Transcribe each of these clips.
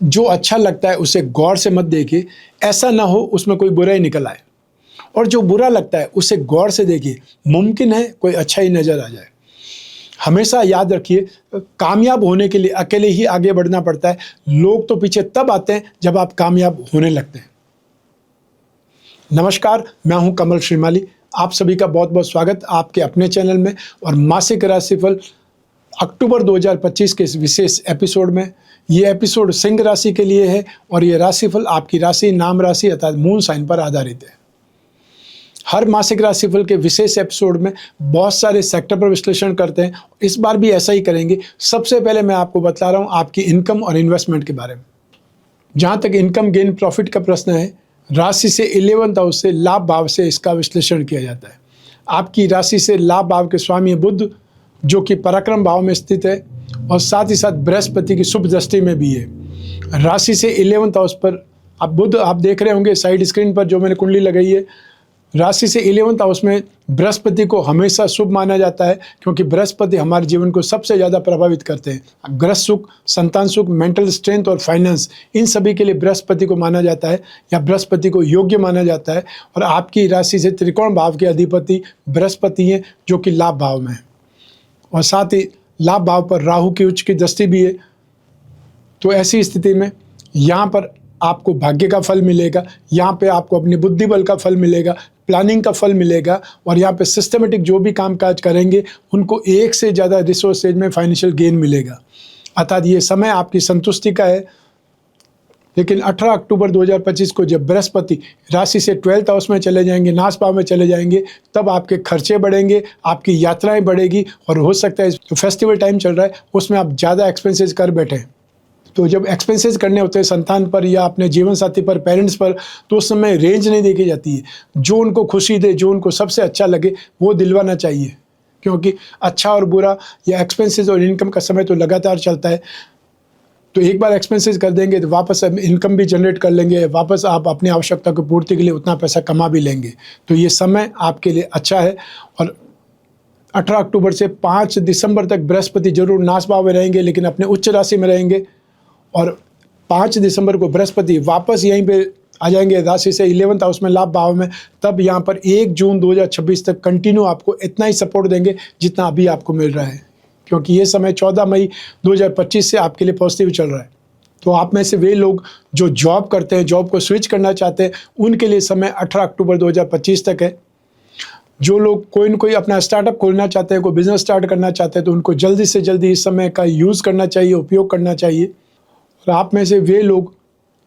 जो अच्छा लगता है उसे गौर से मत देखिए, ऐसा ना हो उसमें कोई बुरा ही निकल आए। और जो बुरा लगता है उसे गौर से देखिए, मुमकिन है कोई अच्छा ही नज़र आ जाए। हमेशा याद रखिए, कामयाब होने के लिए अकेले ही आगे बढ़ना पड़ता है। लोग तो पीछे तब आते हैं जब आप कामयाब होने लगते हैं। नमस्कार, मैं हूं कमल श्रीमाली। आप सभी का बहुत बहुत स्वागत आपके अपने चैनल में और मासिक राशिफल अक्टूबर 2025 के इस विशेष एपिसोड में। ये एपिसोड सिंह राशि के लिए है और ये राशिफल आपकी राशि, नाम राशि अर्थात मून साइन पर आधारित है। हर मासिक राशिफल के विशेष एपिसोड में बहुत सारे सेक्टर पर विश्लेषण करते हैं। इस बार भी ऐसा ही करेंगे। सबसे पहले मैं आपको बता रहा हूँ आपकी इनकम और इन्वेस्टमेंट के बारे में। जहाँ तक इनकम गेन प्रॉफिट का प्रश्न है, राशि से 11th हाउस से लाभ भाव से इसका विश्लेषण किया जाता है। आपकी राशि से लाभ भाव के स्वामी बुध, जो कि पराक्रम भाव में स्थित है और साथ ही साथ बृहस्पति की शुभ दृष्टि में भी है। राशि से 11th हाउस पर आप बुध आप देख रहे होंगे साइड स्क्रीन पर जो मैंने कुंडली लगाई है। राशि से 11th हाउस में बृहस्पति को हमेशा शुभ माना जाता है, क्योंकि बृहस्पति हमारे जीवन को सबसे ज़्यादा प्रभावित करते हैं। गृह सुख, संतान सुख, मेंटल स्ट्रेंथ और फाइनेंस, इन सभी के लिए बृहस्पति को माना जाता है या बृहस्पति को योग्य माना जाता है। और आपकी राशि से त्रिकोण भाव के अधिपति बृहस्पति हैं, जो कि लाभ भाव में है और साथ ही लाभ भाव पर राहु की उच्च की दृष्टि भी है। तो ऐसी स्थिति में यहाँ पर आपको भाग्य का फल मिलेगा, यहाँ पे आपको अपनी बुद्धि बल का फल मिलेगा, प्लानिंग का फल मिलेगा और यहाँ पे सिस्टमेटिक जो भी काम काज करेंगे उनको एक से ज़्यादा रिसोर्सेज में फाइनेंशियल गेन मिलेगा। अर्थात ये समय आपकी संतुष्टि का है। लेकिन 18 अक्टूबर 2025 को जब बृहस्पति राशि से 12th हाउस में चले जाएंगे, नाश भाव में चले जाएंगे, तब आपके खर्चे बढ़ेंगे, आपकी यात्राएं बढ़ेगी और हो सकता है जो फेस्टिवल टाइम चल रहा है उसमें आप ज़्यादा एक्सपेंसेस कर बैठें। तो जब एक्सपेंसेस करने होते हैं संतान पर या अपने जीवन साथी पर, पेरेंट्स पर, तो उस समय रेंज नहीं देखी जाती है। जो उनको खुशी दे, जो उनको सबसे अच्छा लगे वो दिलवाना चाहिए, क्योंकि अच्छा और बुरा या एक्सपेंसेस और इनकम का समय तो लगातार चलता है। तो एक बार एक्सपेंसेस कर देंगे तो वापस इनकम भी जनरेट कर लेंगे, वापस आप अपनी आवश्यकता की पूर्ति के लिए उतना पैसा कमा भी लेंगे। तो ये समय आपके लिए अच्छा है। और 18 अक्टूबर से 5 दिसंबर तक बृहस्पति जरूर नाश भाव में रहेंगे, लेकिन अपने उच्च राशि में रहेंगे। और 5 दिसंबर को बृहस्पति वापस यहीं पे आ जाएंगे राशि से 11th हाउस में लाभ भाव में। तब यहाँ पर 1 जून 2026 तक कंटिन्यू आपको इतना ही सपोर्ट देंगे जितना अभी आपको मिल रहा है, क्योंकि ये समय 14 मई 2025 से आपके लिए पॉजिटिव चल रहा है। तो आप में से वे लोग जो जॉब करते हैं, जॉब को स्विच करना चाहते हैं, उनके लिए समय 18 अक्टूबर 2025 तक है। जो लोग कोई न कोई अपना स्टार्टअप खोलना चाहते हैं, कोई बिजनेस स्टार्ट करना चाहते हैं, तो उनको जल्दी से जल्दी इस समय का यूज़ करना चाहिए, उपयोग करना चाहिए। और आप में से वे लोग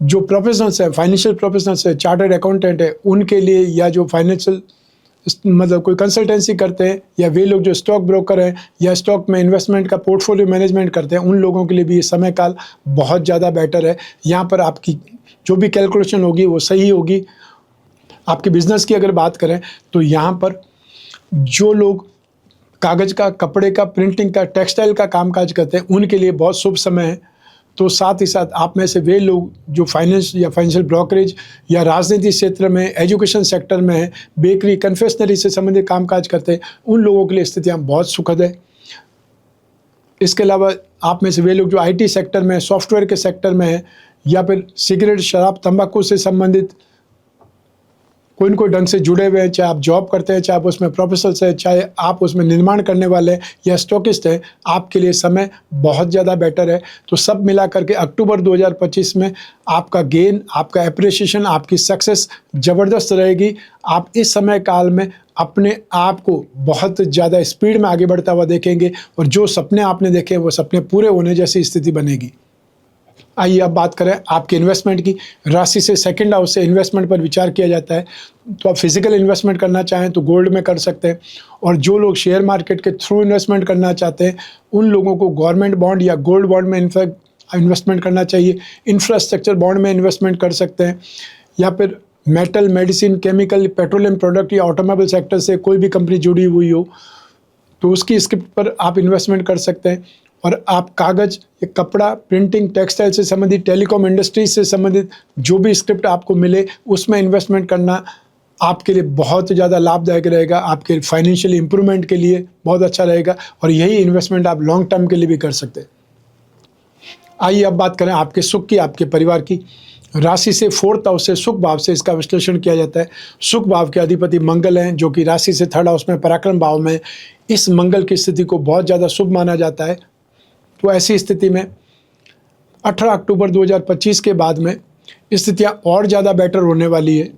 जो प्रोफेशनल्स हैं, फाइनेंशियल प्रोफेशनल्स हैं, चार्टर्ड अकाउंटेंट है, उनके लिए, या जो फाइनेंशियल मतलब कोई कंसल्टेंसी करते हैं, या वे लोग जो स्टॉक ब्रोकर हैं या स्टॉक में इन्वेस्टमेंट का पोर्टफोलियो मैनेजमेंट करते हैं, उन लोगों के लिए भी ये समय काल बहुत ज़्यादा बेटर है। यहाँ पर आपकी जो भी कैलकुलेशन होगी वो सही होगी। आपके बिजनेस की अगर बात करें तो यहाँ पर जो लोग कागज़ का, कपड़े का, प्रिंटिंग का, टेक्सटाइल का कामकाज करते हैं, उनके लिए बहुत शुभ समय है। तो साथ ही साथ आप में से वे लोग जो फाइनेंस या फाइनेंशियल ब्रोकरेज या राजनीति क्षेत्र में, एजुकेशन सेक्टर में है, बेकरी, कन्फेक्शनरी से संबंधित कामकाज करते हैं, उन लोगों के लिए स्थितियाँ बहुत सुखद है। इसके अलावा आप में से वे लोग जो आईटी सेक्टर में, सॉफ्टवेयर के सेक्टर में है, या फिर सिगरेट, शराब, तंबाकू से संबंधित कोई न कोई ढंग से जुड़े हुए हैं, चाहे आप जॉब करते हैं, चाहे आप उसमें प्रोफेशनल्स हैं, चाहे आप उसमें निर्माण करने वाले हैं या स्टॉकिस्ट हैं, आपके लिए समय बहुत ज़्यादा बेटर है। तो सब मिला करके अक्टूबर 2025 में आपका गेन, आपका एप्रिसिएशन, आपकी सक्सेस ज़बरदस्त रहेगी। आप इस समय काल में अपने आप को बहुत ज़्यादा स्पीड में आगे बढ़ता हुआ देखेंगे और जो सपने आपने देखे वो सपने पूरे होने जैसी स्थिति बनेगी। आइए अब बात करें आपके इन्वेस्टमेंट की। राशि से 2nd हाउस से इन्वेस्टमेंट पर विचार किया जाता है। तो आप फिजिकल इन्वेस्टमेंट करना चाहें तो गोल्ड में कर सकते हैं, और जो लोग शेयर मार्केट के थ्रू इन्वेस्टमेंट करना चाहते हैं उन लोगों को गवर्नमेंट बॉन्ड या गोल्ड बॉन्ड में इनफैक्ट इन्वेस्टमेंट करना चाहिए। इंफ्रास्ट्रक्चर बॉन्ड में इन्वेस्टमेंट कर सकते हैं, या फिर metal, medicine, chemical, petroleum product या ऑटोमोबाइल सेक्टर से कोई भी कंपनी जुड़ी हुई हो तो उसकी स्क्रिप्ट पर आप इन्वेस्टमेंट कर सकते हैं। और आप कागज़, कपड़ा, प्रिंटिंग, टेक्सटाइल से संबंधित, टेलीकॉम इंडस्ट्रीज से संबंधित जो भी स्क्रिप्ट आपको मिले उसमें इन्वेस्टमेंट करना आपके लिए बहुत ज़्यादा लाभदायक रहेगा। आपके फाइनेंशियल इंप्रूवमेंट के लिए बहुत अच्छा रहेगा और यही इन्वेस्टमेंट आप लॉन्ग टर्म के लिए भी कर सकते हैं। आइए अब बात करें आपके सुख की, आपके परिवार की। राशि से 4th हाउस से, सुख भाव से इसका विश्लेषण किया जाता है। सुख भाव के अधिपति मंगल हैं, जो कि राशि से 3rd हाउस में पराक्रम भाव में। इस मंगल की स्थिति को बहुत ज़्यादा शुभ माना जाता है। तो ऐसी स्थिति में 18 अक्टूबर 2025 के बाद में स्थितियाँ और ज़्यादा बेटर होने वाली है।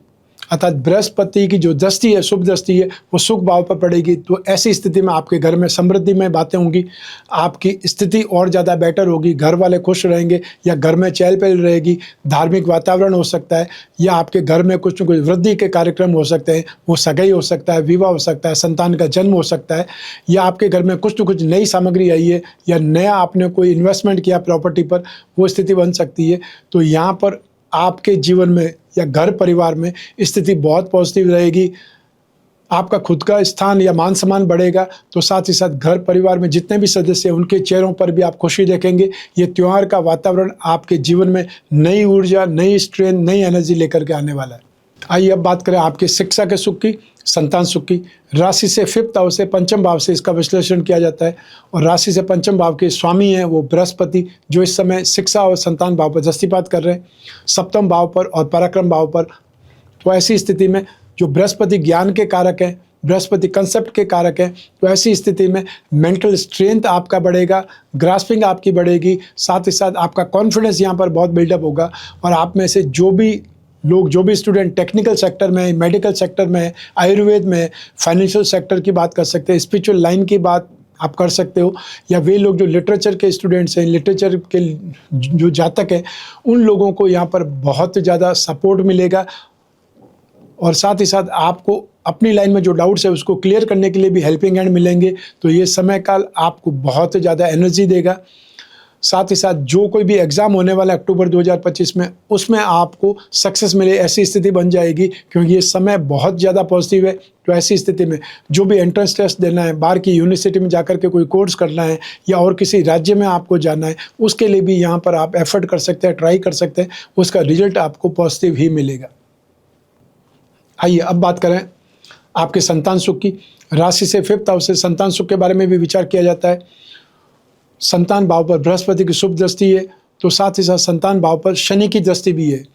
अर्थात बृहस्पति की जो दृष्टि है, शुभ दृष्टि है, वो सुख भाव पर पड़ेगी। तो ऐसी स्थिति में आपके घर में समृद्धि में बातें होंगी, आपकी स्थिति और ज़्यादा बेटर होगी, घर वाले खुश रहेंगे या घर में चहल पहल रहेगी, धार्मिक वातावरण हो सकता है, या आपके घर में कुछ न कुछ वृद्धि के कार्यक्रम हो सकते हैं। वो सगाई हो सकता है, विवाह हो सकता है, संतान का जन्म हो सकता है, या आपके घर में कुछ न कुछ नई सामग्री आई है, या नया आपने कोई इन्वेस्टमेंट किया प्रॉपर्टी पर, वो स्थिति बन सकती है। तो यहाँ पर आपके जीवन में या घर परिवार में स्थिति बहुत पॉजिटिव रहेगी। आपका खुद का स्थान या मान सम्मान बढ़ेगा। तो साथ ही साथ घर परिवार में जितने भी सदस्य हैं, उनके चेहरों पर भी आप खुशी देखेंगे। ये त्योहार का वातावरण आपके जीवन में नई ऊर्जा, नई स्ट्रेंथ, नई एनर्जी लेकर के आने वाला है। आइए अब बात करें आपके शिक्षा के सुख की, संतान सुख की। राशि से 5th हाउस से, पंचम भाव से इसका विश्लेषण किया जाता है। और राशि से पंचम भाव के स्वामी हैं वो बृहस्पति, जो इस समय शिक्षा और संतान भाव पर दृष्टिपात कर रहे हैं, 7वें भाव पर और पराक्रम भाव पर। तो ऐसी स्थिति में जो बृहस्पति ज्ञान के कारक हैं, बृहस्पति कंसेप्ट के कारक हैं, तो ऐसी स्थिति में मेंटल स्ट्रेंथ आपका बढ़ेगा, ग्रास्पिंग आपकी बढ़ेगी, साथ ही साथ आपका कॉन्फिडेंस यहाँ पर बहुत बिल्डअप होगा। और आप में से जो भी लोग, जो भी स्टूडेंट टेक्निकल सेक्टर में, मेडिकल सेक्टर में, आयुर्वेद में, फाइनेंशियल सेक्टर की बात कर सकते हैं, स्पिरिचुअल लाइन की बात आप कर सकते हो, या वे लोग जो लिटरेचर के स्टूडेंट्स हैं, लिटरेचर के जो जातक हैं, उन लोगों को यहाँ पर बहुत ज़्यादा सपोर्ट मिलेगा। और साथ ही साथ आपको अपनी लाइन में जो डाउट्स है उसको क्लियर करने के लिए भी हेल्पिंग हैंड मिलेंगे। तो ये समय काल आपको बहुत ज़्यादा एनर्जी देगा। साथ ही साथ जो कोई भी एग्ज़ाम होने वाला है अक्टूबर 2025 में, उसमें आपको सक्सेस मिले, ऐसी स्थिति बन जाएगी, क्योंकि ये समय बहुत ज़्यादा पॉजिटिव है। तो ऐसी स्थिति में जो भी एंट्रेंस टेस्ट देना है, बाहर की यूनिवर्सिटी में जाकर के कोई कोर्स करना है, या और किसी राज्य में आपको जाना है, उसके लिए भी यहाँ पर आप एफर्ट कर सकते हैं, ट्राई कर सकते हैं, उसका रिजल्ट आपको पॉजिटिव ही मिलेगा। आइए अब बात करें आपके संतान सुख की। राशि से 5th हाउस से संतान सुख के बारे में भी विचार किया जाता है। संतान भाव पर बृहस्पति की शुभ दृष्टि है, तो साथ ही साथ संतान भाव पर शनि की दृष्टि भी है।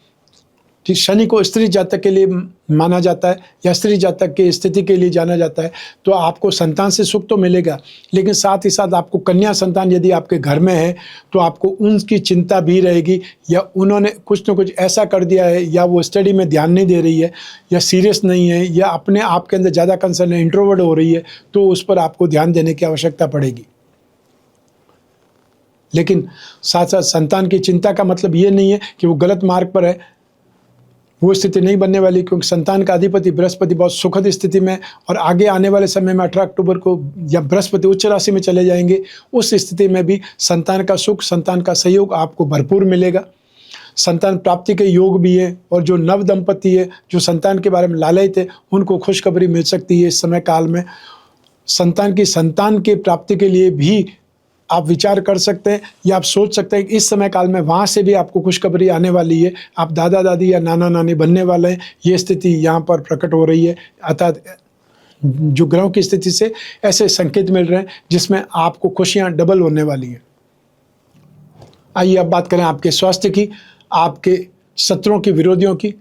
ठीक, शनि को स्त्री जातक के लिए माना जाता है, या स्त्री जातक की स्थिति के लिए जाना जाता है। तो आपको संतान से सुख तो मिलेगा, लेकिन साथ ही साथ आपको कन्या संतान यदि आपके घर में है, तो आपको उनकी चिंता भी रहेगी, या उन्होंने कुछ न कुछ ऐसा कर दिया है, या वो स्टडी में ध्यान नहीं दे रही है, या सीरियस नहीं है, या अपने आप के अंदर ज़्यादा कंसर्न है, इंट्रोवर्ट हो रही है, तो उस पर आपको ध्यान देने की आवश्यकता पड़ेगी। लेकिन साथ साथ संतान की चिंता का मतलब ये नहीं है कि वो गलत मार्ग पर है, वो स्थिति नहीं बनने वाली, क्योंकि संतान का अधिपति बृहस्पति बहुत सुखद स्थिति में, और आगे आने वाले समय में 18 अक्टूबर को जब बृहस्पति उच्च राशि में चले जाएंगे, उस स्थिति में भी संतान का सुख, संतान का सहयोग आपको भरपूर मिलेगा। संतान प्राप्ति के योग भी है, और जो नव दंपति है, जो संतान के बारे में लालच थे, उनको खुशखबरी मिल सकती है इस समय काल में। संतान की प्राप्ति के लिए भी आप विचार कर सकते हैं, या आप सोच सकते हैं कि इस समय काल में वहाँ से भी आपको खुशखबरी आने वाली है, आप दादा दादी या नाना नानी बनने वाले हैं। ये स्थिति यहाँ पर प्रकट हो रही है। अर्थात जो ग्रहों की स्थिति से ऐसे संकेत मिल रहे हैं जिसमें आपको खुशियाँ डबल होने वाली है। आइए अब बात करें आपके स्वास्थ्य की, आपके शत्रुओं की, विरोधियों की।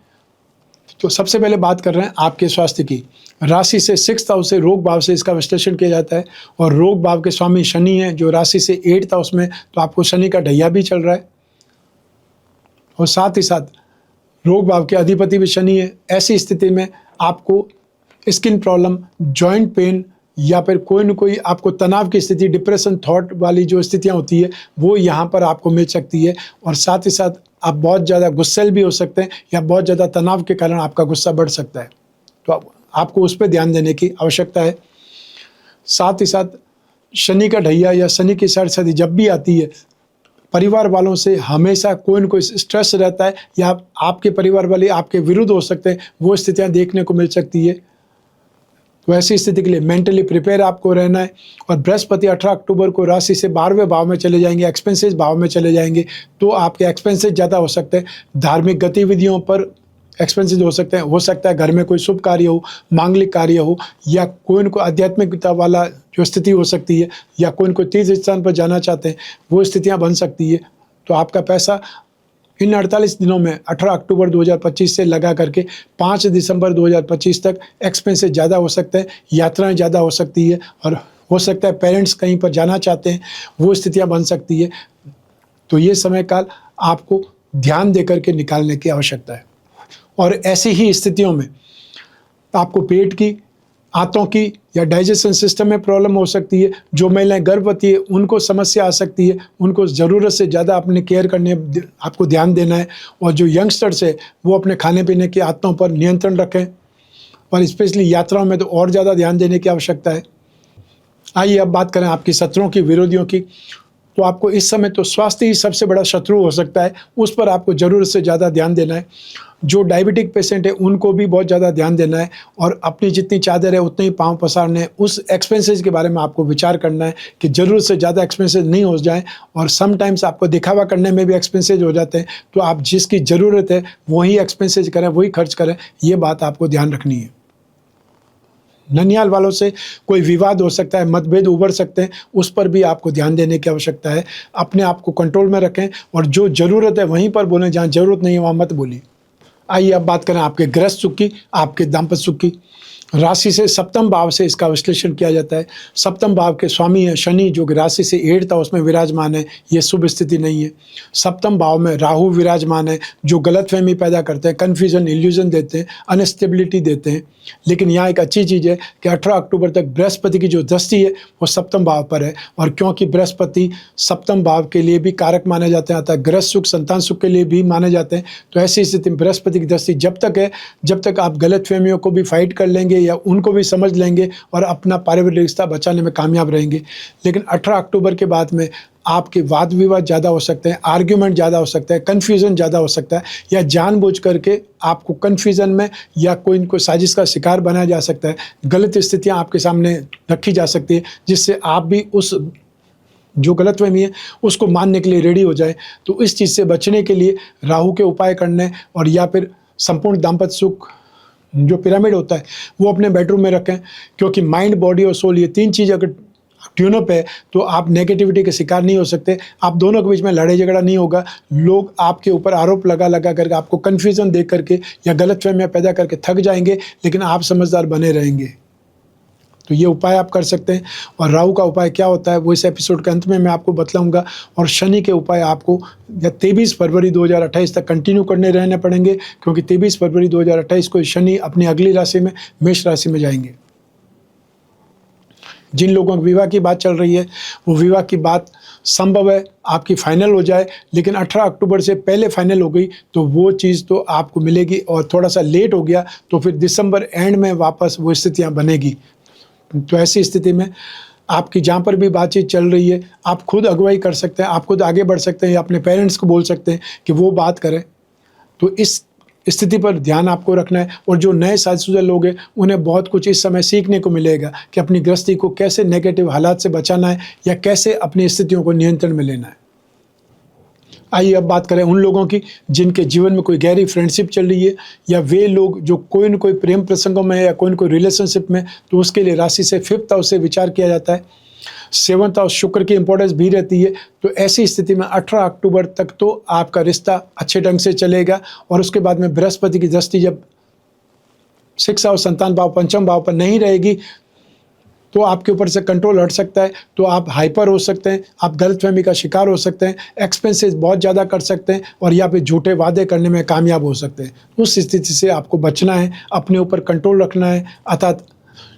तो सबसे पहले बात कर रहे हैं आपके स्वास्थ्य की। राशि से 6th हाउस से, रोग भाव से इसका विश्लेषण किया जाता है। और रोग भाव के स्वामी शनि हैं, जो राशि से 8th हाउस में, तो आपको शनि का ढैया भी चल रहा है। और साथ ही साथ रोग भाव के अधिपति भी शनि है। ऐसी स्थिति में आपको स्किन प्रॉब्लम, जॉइंट पेन, या फिर कोई न कोई आपको तनाव की स्थिति, डिप्रेशन थॉट वाली जो स्थितियाँ होती है, वो यहाँ पर आपको मिल सकती है। और साथ ही साथ आप बहुत ज़्यादा गुस्सैल भी हो सकते हैं, या बहुत ज़्यादा तनाव के कारण आपका गुस्सा बढ़ सकता है। तो आपको उस पर ध्यान देने की आवश्यकता है। साथ ही साथ शनि का ढैया या शनि की साढ़े जब भी आती है, परिवार वालों से हमेशा कोई न कोई स्ट्रेस रहता है, या आपके परिवार वाले आपके विरुद्ध हो सकते हैं, वो स्थितियाँ देखने को मिल सकती है। तो ऐसी स्थिति के लिए मेंटली प्रिपेयर आपको रहना है। और बृहस्पति 18 अक्टूबर को राशि से 12वें भाव में चले जाएंगे, एक्सपेंसेस भाव में चले जाएंगे, तो आपके एक्सपेंसेस ज़्यादा हो सकते हैं। धार्मिक गतिविधियों पर एक्सपेंसेस हो सकता है घर में कोई शुभ कार्य हो, मांगलिक कार्य हो, या कोई न कोई आध्यात्मिकता वाला जो स्थिति हो सकती है, या कोई न कोई तीर्थ स्थान पर जाना चाहते हैं, वो स्थितियाँ बन सकती है। तो आपका पैसा इन 48 दिनों में 18 अक्टूबर 2025 से लगा करके 5 दिसंबर 2025 तक एक्सपेंसेस ज़्यादा हो सकते हैं, यात्राएं ज़्यादा हो सकती है, और हो सकता है पेरेंट्स कहीं पर जाना चाहते हैं, वो स्थितियां बन सकती है। तो ये समय काल आपको ध्यान दे करके निकालने की आवश्यकता है। और ऐसी ही स्थितियों में आपको पेट की, आंतों की या डाइजेशन सिस्टम में प्रॉब्लम हो सकती है। जो महिलाएं गर्भवती है उनको समस्या आ सकती है, उनको ज़रूरत से ज़्यादा अपने केयर करने, आपको ध्यान देना है। और जो यंगस्टर्स है वो अपने खाने पीने की आदतों पर नियंत्रण रखें, और स्पेशली यात्राओं में तो और ज़्यादा ध्यान देने की आवश्यकता है। आइए अब बात करें आपके शत्रुओं की, विरोधियों की। तो आपको इस समय तो स्वास्थ्य ही सबसे बड़ा शत्रु हो सकता है, उस पर आपको ज़रूरत से ज़्यादा ध्यान देना है। जो डायबिटिक पेशेंट है उनको भी बहुत ज़्यादा ध्यान देना है, और अपनी जितनी चादर है उतने ही पाँव पसारने हैं। उस एक्सपेंसेस के बारे में आपको विचार करना है कि ज़रूरत से ज़्यादा एक्सपेंसेस नहीं हो जाए, और समटाइम्स आपको दिखावा करने में भी एक्सपेंसेस हो जाते हैं। तो आप जिसकी ज़रूरत है वही एक्सपेंसेस करें, वही खर्च करें, ये बात आपको ध्यान रखनी है। ननिहाल वालों से कोई विवाद हो सकता है, मतभेद उभर सकते हैं, उस पर भी आपको ध्यान देने की आवश्यकता है। अपने आप को कंट्रोल में रखें, और जो ज़रूरत है वहीं पर बोलें, जहाँ ज़रूरत नहीं है वहाँ मत बोलिए। आइए अब बात करें आपके गृहस्थ सुख की, आपके दाम्पत्य सुख की। राशि से सप्तम भाव से इसका विश्लेषण किया जाता है। सप्तम भाव के स्वामी है शनि, जो कि राशि से 8 था उसमें विराजमान है, ये शुभ स्थिति नहीं है। सप्तम भाव में राहु विराजमान है, जो गलतफहमी पैदा करते हैं, कन्फ्यूजन, इल्यूजन देते हैं, अनस्टेबिलिटी देते हैं। लेकिन यहाँ एक अच्छी चीज़ है कि 18 अक्टूबर तक बृहस्पति की जो दृष्टि है वो सप्तम भाव पर है, और क्योंकि बृहस्पति सप्तम भाव के लिए भी कारक माने जाते हैं, अतः गृह सुख, संतान सुख के लिए भी माने जाते हैं। तो ऐसी स्थिति में बृहस्पति की दृष्टि जब तक है, जब तक आप गलतफहमियों को भी फाइट कर लेंगे या उनको भी समझ लेंगे और अपना पारिवारिक रिश्ता बचाने में कामयाब रहेंगे। लेकिन 18 अक्टूबर के बाद में आपके वाद विवाद ज़्यादा हो सकते हैं, आर्ग्यूमेंट ज़्यादा हो सकता है, कन्फ्यूज़न ज़्यादा हो सकता है, या जानबूझ करके आपको कन्फ्यूज़न में या कोई साजिश का शिकार बनाया जा सकता है। गलत स्थितियां आपके सामने रखी जा सकती है, जिससे आप भी उस जो गलतफहमी है उसको मानने के लिए रेडी हो जाए। तो इस चीज़ से बचने के लिए राहु के उपाय करने, और या फिर संपूर्ण दाम्पत्य सुख जो पिरामिड होता है वो अपने बेडरूम में रखें, क्योंकि माइंड, बॉडी और सोल, ये 3 चीज़ अगर ट्यूनअप है तो आप नेगेटिविटी के शिकार नहीं हो सकते। आप दोनों के बीच में लड़ाई झगड़ा नहीं होगा। लोग आपके ऊपर आरोप लगा करके आपको कन्फ्यूज़न दे करके या गलतफहमियां पैदा करके थक जाएंगे, लेकिन आप समझदार बने रहेंगे। तो ये उपाय आप कर सकते हैं। और राहु का उपाय क्या होता है वो इस एपिसोड के अंत में मैं आपको बतलाऊंगा। और शनि के उपाय आपको 23 फरवरी 2028 तक कंटिन्यू करने रहने पड़ेंगे, क्योंकि 23 फरवरी 2028 को शनि अपनी अगली राशि में, मेष राशि में जाएंगे। जिन लोगों की विवाह की बात चल रही है वो विवाह की बात संभव है आपकी फाइनल हो जाए, लेकिन 18 अक्टूबर से पहले फाइनल हो गई तो वो चीज़ तो आपको मिलेगी, और थोड़ा सा लेट हो गया तो फिर दिसंबर एंड में वापस वो स्थितियां बनेगी। तो ऐसी स्थिति में आपकी जहाँ पर भी बातचीत चल रही है आप खुद अगुवाई कर सकते हैं, आप खुद आगे बढ़ सकते हैं, या अपने पेरेंट्स को बोल सकते हैं कि वो बात करें। तो इस स्थिति पर ध्यान आपको रखना है। और जो नए शादीशुदा लोग हैं उन्हें बहुत कुछ इस समय सीखने को मिलेगा कि अपनी गृहस्थी को कैसे नेगेटिव हालात से बचाना है, या कैसे अपनी स्थितियों को नियंत्रण में लेना है। आइए अब बात करें उन लोगों की जिनके जीवन में कोई गहरी फ्रेंडशिप चल रही है, या वे लोग जो कोई न कोई प्रेम प्रसंगों में या कोई न कोई रिलेशनशिप में, तो उसके लिए राशि से 5th हाउस से विचार किया जाता है। 7th हाउस शुक्र की इंपॉर्टेंस भी रहती है। तो ऐसी स्थिति में 18 अक्टूबर तक तो आपका रिश्ता अच्छे ढंग से चलेगा, और उसके बाद में बृहस्पति की दृष्टि जब 6th हाउस, संतान भाव, पंचम भाव पर नहीं रहेगी तो आपके ऊपर से कंट्रोल हट सकता है। तो आप हाइपर हो सकते हैं, आप गलतफहमी का शिकार हो सकते हैं, एक्सपेंसेस बहुत ज़्यादा कर सकते हैं, और या फिर झूठे वादे करने में कामयाब हो सकते हैं। उस स्थिति से आपको बचना है, अपने ऊपर कंट्रोल रखना है, अर्थात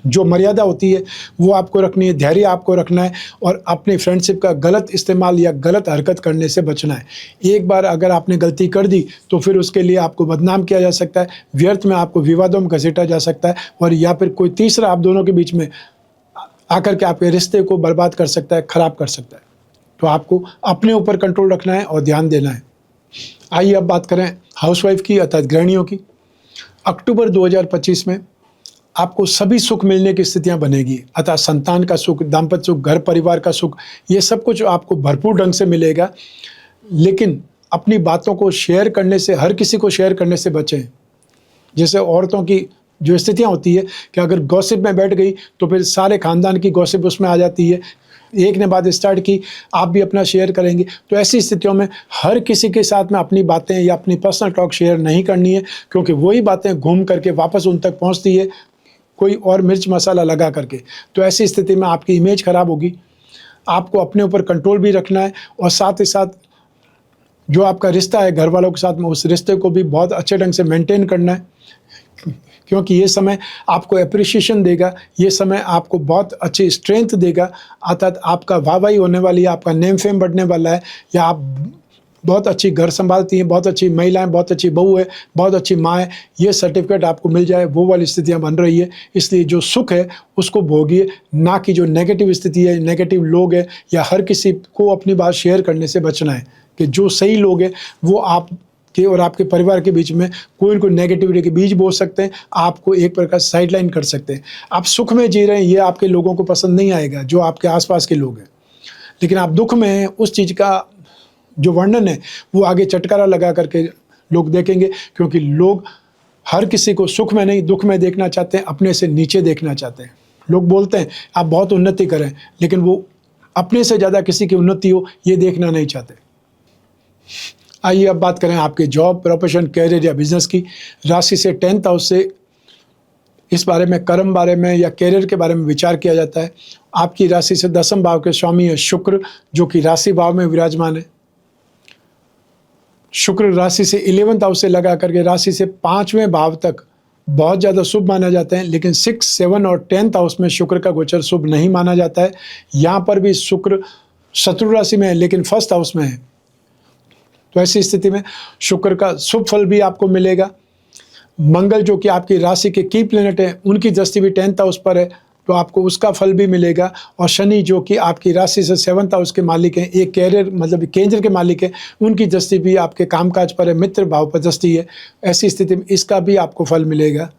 जो मर्यादा होती है वो आपको रखनी है, धैर्य आपको रखना है, और अपनी फ्रेंडशिप का गलत इस्तेमाल या गलत हरकत करने से बचना है। एक बार अगर आपने गलती कर दी तो फिर उसके लिए आपको बदनाम किया जा सकता है, व्यर्थ में आपको विवादों में घसीटा जा सकता है, और या फिर कोई तीसरा आप दोनों के बीच में आकर के आपके रिश्ते को बर्बाद कर सकता है, खराब कर सकता है। तो आपको अपने ऊपर कंट्रोल रखना है और ध्यान देना है। आइए अब बात करें हाउसवाइफ की, अर्थात गृहिणियों की। अक्टूबर 2025 में आपको सभी सुख मिलने की स्थितियां बनेगी, अर्थात संतान का सुख, दाम्पत्य सुख, घर परिवार का सुख, ये सब कुछ आपको भरपूर ढंग से मिलेगा। लेकिन अपनी बातों को शेयर करने से, हर किसी को शेयर करने से बचें। जैसे औरतों की जो स्थितियां होती है कि अगर गॉसिप में बैठ गई तो फिर सारे खानदान की गॉसिप उसमें आ जाती है, एक ने बात स्टार्ट की, आप भी अपना शेयर करेंगे। तो ऐसी स्थितियों में हर किसी के साथ में अपनी बातें या अपनी पर्सनल टॉक शेयर नहीं करनी है, क्योंकि वही बातें घूम करके वापस उन तक पहुंचती है कोई और मिर्च मसाला लगा करके। तो ऐसी स्थिति में आपकी इमेज खराब होगी। आपको अपने ऊपर कंट्रोल भी रखना है और साथ ही साथ जो आपका रिश्ता है घर वालों के साथ में, उस रिश्ते को भी बहुत अच्छे ढंग से मेंटेन करना है, क्योंकि ये समय आपको अप्रिशिएशन देगा, ये समय आपको बहुत अच्छी स्ट्रेंथ देगा। अर्थात आपका वाहवाही होने वाली है, आपका नेम फेम बढ़ने वाला है, या आप बहुत अच्छी घर संभालती हैं, बहुत अच्छी महिलाएं, बहुत अच्छी बहू है, बहुत अच्छी माँ है, ये सर्टिफिकेट आपको मिल जाए, वो वाली स्थितियाँ बन रही है। इसलिए जो सुख है उसको भोगिए, ना कि जो नेगेटिव स्थिति है, नेगेटिव लोग हैं, या हर किसी को अपनी बात शेयर करने से बचना है। कि जो सही लोग हैं वो आपके और आपके परिवार के बीच में कोई न कोई नेगेटिविटी के बीज बो सकते हैं, आपको एक प्रकार साइडलाइन कर सकते हैं। आप सुख में जी रहे हैं, ये आपके लोगों को पसंद नहीं आएगा जो आपके आसपास के लोग हैं, लेकिन आप दुख में हैं, उस चीज़ का जो वर्णन है वो आगे चटकारा लगा करके लोग देखेंगे, क्योंकि लोग हर किसी को सुख में नहीं दुख में देखना चाहते हैं, अपने से नीचे देखना चाहते हैं। लोग बोलते हैं आप बहुत उन्नति करें, लेकिन वो अपने से ज़्यादा किसी की उन्नति हो ये देखना नहीं चाहते। आइए अब बात करें आपके जॉब, प्रोफेशन, कैरियर या बिजनेस की। राशि से 10th हाउस से इस बारे में, कर्म बारे में या कैरियर के बारे में विचार किया जाता है। आपकी राशि से 10वें भाव के स्वामी है शुक्र, जो कि राशि भाव में विराजमान है। शुक्र राशि से 11th हाउस से लगा करके राशि से 5वें भाव तक बहुत ज़्यादा शुभ माना जाता है, लेकिन 6, 7 और 10th हाउस में शुक्र का गोचर शुभ नहीं माना जाता है। यहाँ पर भी शुक्र शत्रु राशि में है, लेकिन 1st हाउस में है। तो ऐसी स्थिति में शुक्र का शुभ फल भी आपको मिलेगा। मंगल जो कि आपकी राशि के की प्लैनेट है, उनकी दृष्टि भी 10th हाउस पर है, तो आपको उसका फल भी मिलेगा। और शनि जो कि आपकी राशि से 7th हाउस के मालिक हैं, एक कैरियर मतलब केंद्र के मालिक हैं, उनकी दृष्टि भी आपके कामकाज पर है, मित्र भाव पर दृष्टि है। ऐसी स्थिति में इसका भी आपको फल मिलेगा।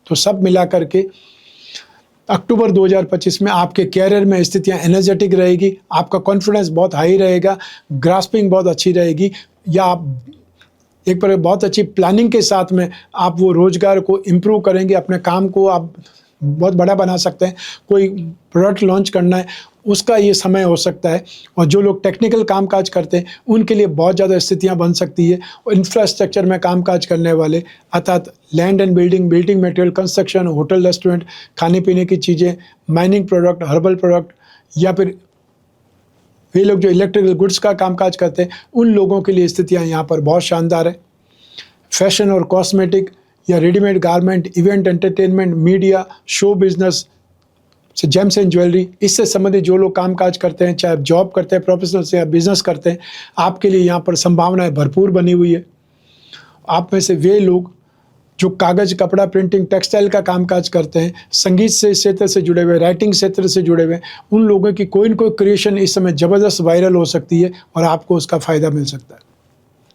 तो सब मिला करके अक्टूबर 2025 में आपके कैरियर में स्थितियां एनर्जेटिक रहेगी, आपका कॉन्फिडेंस बहुत हाई रहेगा, ग्रास्पिंग बहुत अच्छी रहेगी, या आप एक पर बहुत अच्छी प्लानिंग के साथ में आप वो रोजगार को इम्प्रूव करेंगे, अपने काम को आप बहुत बड़ा बना सकते हैं। कोई प्रोडक्ट लॉन्च करना है उसका ये समय हो सकता है। और जो लोग टेक्निकल कामकाज करते हैं उनके लिए बहुत ज़्यादा स्थितियां बन सकती है। और इंफ्रास्ट्रक्चर में कामकाज करने वाले, अर्थात land and building, building material, construction, hotel, restaurant, खाने पीने की चीज़ें, माइनिंग प्रोडक्ट, हर्बल प्रोडक्ट, या फिर वे लोग जो इलेक्ट्रिकल गुड्स का कामकाज करते हैं, उन लोगों के लिए स्थितियां यहाँ पर बहुत शानदार है। फैशन और कॉस्मेटिक या readymade garment, event, entertainment, media, show business, James and jewellery, इससे संबंधित जो लोग कामकाज करते हैं, चाहे जॉब करते हैं, प्रोफेशनल से या बिजनेस करते हैं, आपके लिए यहाँ पर संभावनाएं भरपूर बनी हुई है। आप में से वे लोग जो कागज़, कपड़ा, प्रिंटिंग, टेक्सटाइल का कामकाज करते हैं, संगीत से क्षेत्र से जुड़े हुए, राइटिंग क्षेत्र से जुड़े हुए, उन लोगों की कोई न कोई क्रिएशन इस समय ज़बरदस्त वायरल हो सकती है और आपको उसका फ़ायदा मिल सकता है।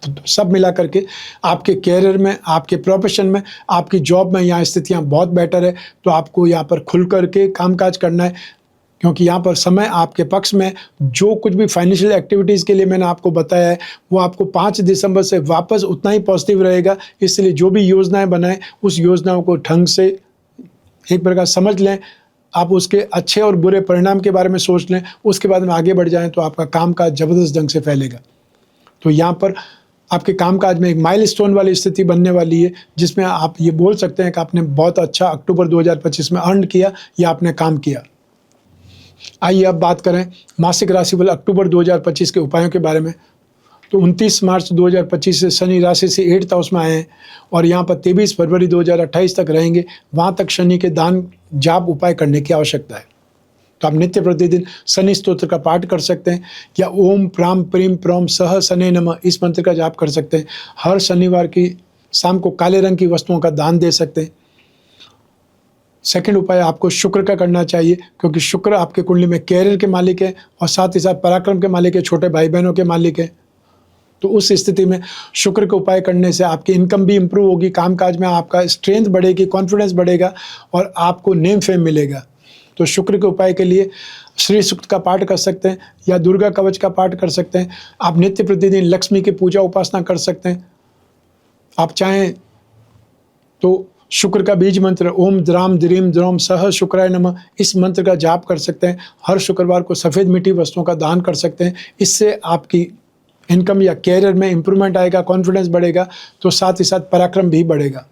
तो सब मिला करके आपके कैरियर में, आपके प्रोफेशन में, आपकी जॉब में यहाँ स्थितियाँ बहुत बेटर है। तो आपको यहाँ पर खुल करके कामकाज करना है, क्योंकि यहाँ पर समय आपके पक्ष में। जो कुछ भी फाइनेंशियल एक्टिविटीज़ के लिए मैंने आपको बताया है वो आपको 5 दिसंबर से वापस उतना ही पॉजिटिव रहेगा। इसलिए जो भी योजनाएं बनाएं उस योजनाओं को ढंग से एक प्रकार समझ लें, आप उसके अच्छे और बुरे परिणाम के बारे में सोच लें, उसके बाद में आगे बढ़ जाएं तो आपका कामकाज ज़बरदस्त ढंग से फैलेगा। तो यहाँ पर आपके कामकाज में एक माइलस्टोन वाली स्थिति बनने वाली है, जिसमें आप ये बोल सकते हैं कि आपने बहुत अच्छा अक्टूबर 2025 में अर्न किया या आपने काम किया। आइए अब बात करें मासिक राशिफल अक्टूबर 2025 के उपायों के बारे में। तो 29 मार्च 2025 से शनि राशि से 8th हाउस में आए हैं और यहाँ पर 23 फरवरी 2028 तक रहेंगे। वहाँ तक शनि के दान जाप उपाय करने की आवश्यकता है। तो आप नित्य प्रतिदिन शनि स्तोत्र का पाठ कर सकते हैं, या ओम प्राम प्रीम प्रोम सह शनि नमः इस मंत्र का जाप कर सकते हैं। हर शनिवार की शाम को काले रंग की वस्तुओं का दान दे सकते हैं। सेकंड उपाय आपको शुक्र का करना चाहिए, क्योंकि शुक्र आपके कुंडली में कैरियर के मालिक है और साथ ही साथ पराक्रम के मालिक है, छोटे भाई बहनों के मालिक है। तो उस स्थिति में शुक्र के उपाय करने से आपकी इनकम भी इम्प्रूव होगी, कामकाज में आपका स्ट्रेंथ बढ़ेगी, कॉन्फिडेंस बढ़ेगा और आपको नेम फेम मिलेगा। तो शुक्र के उपाय के लिए श्री सूक्त का पाठ कर सकते हैं या दुर्गा कवच का पाठ कर सकते हैं। आप नित्य प्रतिदिन लक्ष्मी की पूजा उपासना कर सकते हैं। आप चाहें तो शुक्र का बीज मंत्र ओम द्राम द्रीम द्रोम सह शुक्राय नमः, इस मंत्र का जाप कर सकते हैं। हर शुक्रवार को सफ़ेद मिट्टी वस्तुओं का दान कर सकते हैं। इससे आपकी इनकम या कैरियर में इंप्रूवमेंट आएगा, कॉन्फिडेंस बढ़ेगा, तो साथ ही साथ पराक्रम भी बढ़ेगा।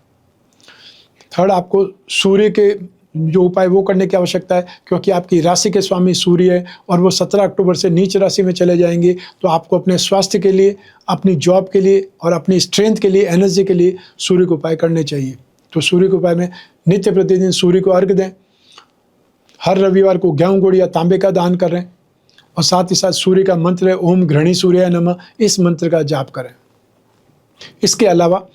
थर्ड, आपको सूर्य के जो उपाय वो करने की आवश्यकता है, क्योंकि आपकी राशि के स्वामी सूर्य है और वो 17 अक्टूबर से नीच राशि में चले जाएंगे। तो आपको अपने स्वास्थ्य के लिए, अपनी जॉब के लिए और अपनी स्ट्रेंथ के लिए, एनर्जी के लिए सूर्य के उपाय करने चाहिए। तो सूर्य के उपाय में नित्य प्रतिदिन सूर्य को अर्घ दें, हर रविवार को गेहूं गुड़ या तांबे का दान करें और साथ ही साथ सूर्य का मंत्र है ओम घृणी सूर्याय नमः, इस मंत्र का जाप करें। इसके अलावा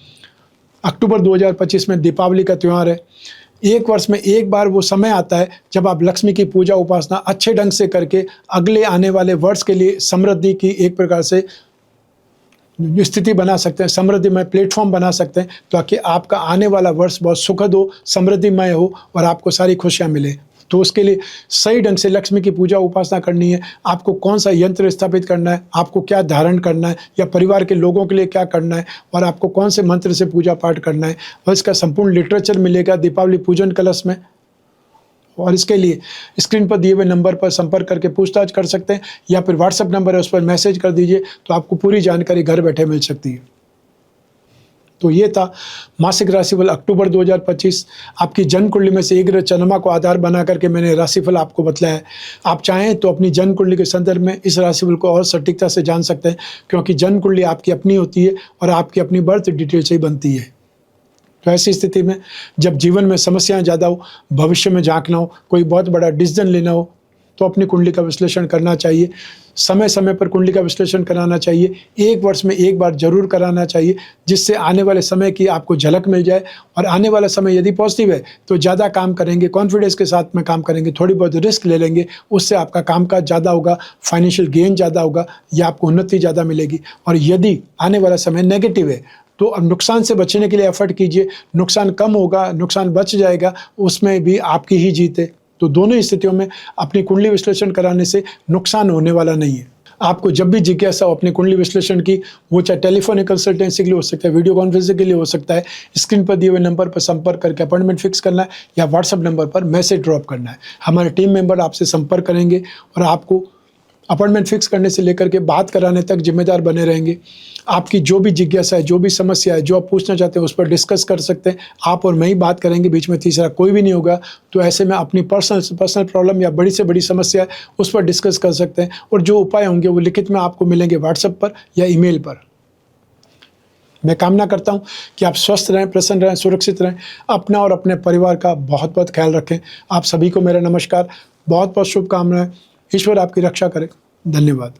अक्टूबर 2025 में दीपावली का त्यौहार है। एक वर्ष में एक बार वो समय आता है जब आप लक्ष्मी की पूजा उपासना अच्छे ढंग से करके अगले आने वाले वर्ष के लिए समृद्धि की एक प्रकार से स्थिति बना सकते हैं, समृद्धिमय प्लेटफॉर्म बना सकते हैं, ताकि आपका आने वाला वर्ष बहुत सुखद हो, समृद्धिमय हो और आपको सारी खुशियां मिले। तो उसके लिए सही ढंग से लक्ष्मी की पूजा उपासना करनी है। आपको कौन सा यंत्र स्थापित करना है, आपको क्या धारण करना है, या परिवार के लोगों के लिए क्या करना है, और आपको कौन से मंत्र से पूजा पाठ करना है, और इसका संपूर्ण लिटरेचर मिलेगा दीपावली पूजन कलश में। और इसके लिए स्क्रीन पर दिए हुए नंबर पर संपर्क करके पूछताछ कर सकते हैं, या फिर व्हाट्सएप नंबर है उस पर मैसेज कर दीजिए, तो आपको पूरी जानकारी घर बैठे मिल सकती है। तो ये था मासिक राशिफल अक्टूबर 2025। आपकी जन्म कुंडली में से एक ग्रह चंद्रमा को आधार बना करके मैंने राशिफल आपको बतलाया है। आप चाहें तो अपनी जन्म कुंडली के संदर्भ में इस राशिफल को और सटीकता से जान सकते हैं, क्योंकि जन्म कुंडली आपकी अपनी होती है और आपकी अपनी बर्थ डिटेल से ही बनती है। तो ऐसी स्थिति में जब जीवन में समस्याएं ज़्यादा हो, भविष्य में झांकना हो, कोई बहुत बड़ा डिसीजन लेना हो, तो अपनी कुंडली का विश्लेषण करना चाहिए। समय समय पर कुंडली का विश्लेषण कराना चाहिए। एक वर्ष में एक बार जरूर कराना चाहिए, जिससे आने वाले समय की आपको झलक मिल जाए। और आने वाला समय यदि पॉजिटिव है तो ज़्यादा काम करेंगे, कॉन्फिडेंस के साथ में काम करेंगे, थोड़ी बहुत रिस्क ले लेंगे, उससे आपका कामकाज ज़्यादा होगा, फाइनेंशियल गेन ज़्यादा होगा, या आपको उन्नति ज़्यादा मिलेगी। और यदि आने वाला समय नेगेटिव है तो अब नुकसान से बचने के लिए एफर्ट कीजिए। नुकसान कम होगा, नुकसान बच जाएगा, उसमें भी आपकी ही जीत है। तो दोनों ही स्थितियों में अपनी कुंडली विश्लेषण कराने से नुकसान होने वाला नहीं है। आपको जब भी जिज्ञासा हो अपनी कुंडली विश्लेषण की, वो चाहे टेलीफोनिक कंसल्टेंसी के लिए हो सकता है, वीडियो कॉन्फ्रेंसिंग के लिए हो सकता है, स्क्रीन पर दिए हुए नंबर पर संपर्क करके अपॉइंटमेंट फिक्स करना है, या व्हाट्सएप नंबर पर मैसेज ड्रॉप करना है। हमारे टीम मेंबर आपसे संपर्क करेंगे और आपको अपॉइंटमेंट फिक्स करने से लेकर के बात कराने तक जिम्मेदार बने रहेंगे। आपकी जो भी जिज्ञासा है, जो भी समस्या है, जो आप पूछना चाहते हैं, उस पर डिस्कस कर सकते हैं। आप और मैं ही बात करेंगे, बीच में तीसरा कोई भी नहीं होगा। तो ऐसे में अपनी पर्सनल प्रॉब्लम या बड़ी से बड़ी समस्या है उस पर डिस्कस कर सकते हैं, और जो उपाय होंगे वो लिखित में आपको मिलेंगे व्हाट्सएप पर या ईमेल पर। मैं कामना करता हूँ कि आप स्वस्थ रहें, प्रसन्न रहें, सुरक्षित रहें, अपना और अपने परिवार का बहुत बहुत ख्याल रखें। आप सभी को मेरा नमस्कार, बहुत बहुत शुभकामनाएं। ईश्वर आपकी रक्षा करे। धन्यवाद।